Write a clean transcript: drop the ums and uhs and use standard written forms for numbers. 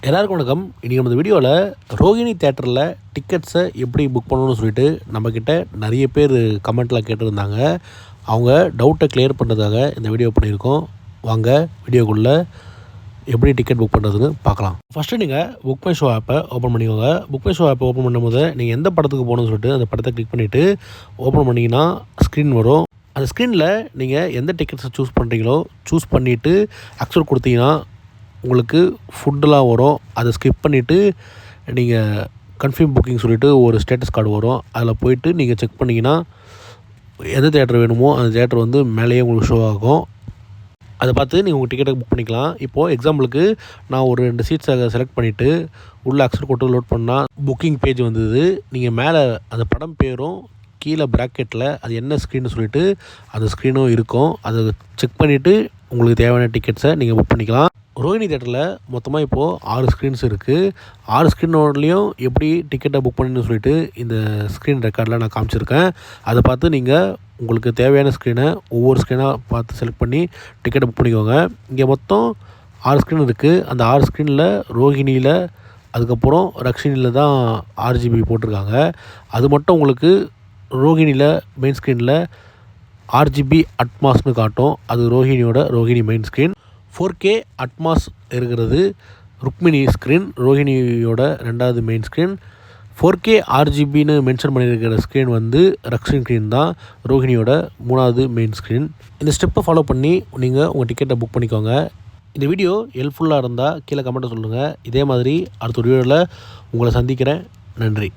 எல்லாருக்கும் வணக்கம். இன்றைக்கி நம்ம வீடியோவில் ரோகிணி தேட்டரில் டிக்கெட்ஸை எப்படி புக் பண்ணணும்னு சொல்லிட்டு நம்மக்கிட்ட நிறைய பேர் கமெண்ட்டில் கேட்டிருந்தாங்க. அவங்க டவுட்டை கிளியர் பண்ணுறதுக்காக இந்த வீடியோ பண்ணியிருக்கோம். வாங்க வீடியோக்குள்ளே எப்படி டிக்கெட் புக் பண்ணுறதுன்னு பார்க்கலாம். ஃபஸ்ட்டு நீங்கள் புக் மை ஷோ ஆப்பை ஓப்பன் பண்ணிக்கோங்க. புக் மை ஷோ ஆப்பை ஓப்பன் பண்ணும்போது நீங்கள் எந்த படத்துக்கு போகணும்னு சொல்லிட்டு அந்த படத்தை கிளிக் பண்ணிவிட்டு ஓப்பன் பண்ணிங்கன்னா ஸ்க்ரீன் வரும். அந்த ஸ்க்ரீனில் நீங்கள் எந்த டிக்கெட்ஸை சூஸ் பண்ணுறீங்களோ சூஸ் பண்ணிவிட்டு அக்செப்ட் கொடுத்தீங்கன்னா உங்களுக்கு ஃபுட்டெலாம் வரும். அதை ஸ்கிப் பண்ணிவிட்டு நீங்கள் கன்ஃபார்ம் புக்கிங் சொல்லிவிட்டு ஒரு ஸ்டேட்டஸ் கார்டு வரும். அதில் போய்ட்டு நீங்கள் செக் பண்ணிங்கன்னா எந்த தேட்டர் வேணுமோ அந்த தேட்டர் வந்து மேலேயே உங்களுக்கு ஷோ ஆகும். அதை பார்த்து நீங்கள் உங்கள் டிக்கெட்டை புக் பண்ணிக்கலாம். இப்போது எக்ஸாம்பிளுக்கு நான் ஒரு 2 சீட்ஸை செலக்ட் பண்ணிவிட்டு உள்ளே அக்செப்ட் கொடுத்து லோட் பண்ணால் புக்கிங் பேஜ் வந்தது. நீங்கள் மேலே அந்த படம் பேரும் கீழே ப்ராக்கெட்டில் அது என்ன ஸ்க்ரீன்னு சொல்லிவிட்டு அந்த ஸ்க்ரீனும் இருக்கும். அதை செக் பண்ணிவிட்டு உங்களுக்கு தேவையான டிக்கெட்ஸை நீங்கள் புக் பண்ணிக்கலாம். ரோகிணி தேட்டரில் மொத்தமாக இப்போது 6 ஸ்க்ரீன்ஸ் இருக்குது. 6 ஸ்க்ரீனோடலையும் எப்படி டிக்கெட்டை புக் பண்ணணும்னு சொல்லிட்டு இந்த ஸ்க்ரீன் ரெக்கார்டில் நான் காமிச்சிருக்கேன். அதை பார்த்து நீங்கள் உங்களுக்கு தேவையான ஸ்க்ரீனை ஒவ்வொரு ஸ்க்ரீனாக பார்த்து செலக்ட் பண்ணி டிக்கெட்டை புக் பண்ணிக்கோங்க. இங்கே மொத்தம் 6 ஸ்க்ரீன் இருக்குது. அந்த 6 ஸ்க்ரீனில் ரோகிணியில் அதுக்கப்புறம் ரக்ஷினியில் தான் RGB போட்டிருக்காங்க. அது மட்டும் உங்களுக்கு ரோகிணியில் மெயின் ஸ்க்ரீனில் RGB அட்மாஸ்னு காட்டும். அது Rohini main screen. 4K Atmos இருக்கிறது ருக்மிணி ஸ்க்ரீன், ரோகிணியோட 2வது மெயின் ஸ்க்ரீன். 4K RGBன்னு மென்ஷன் பண்ணியிருக்கிற ஸ்க்ரீன் வந்து ரக்ஷின் ஸ்க்ரீன் தான், ரோகிணியோட 3வது மெயின் ஸ்க்ரீன். இந்த ஸ்டெப்பை ஃபாலோ பண்ணி நீங்கள் உங்கள் டிக்கெட்டை புக் பண்ணிக்கோங்க. இந்த வீடியோ ஹெல்ப்ஃபுல்லாக இருந்தால் கீழே கமெண்ட்டை சொல்லுங்கள். இதே மாதிரி அடுத்த வீடியோவில் உங்களை சந்திக்கிறேன். நன்றி.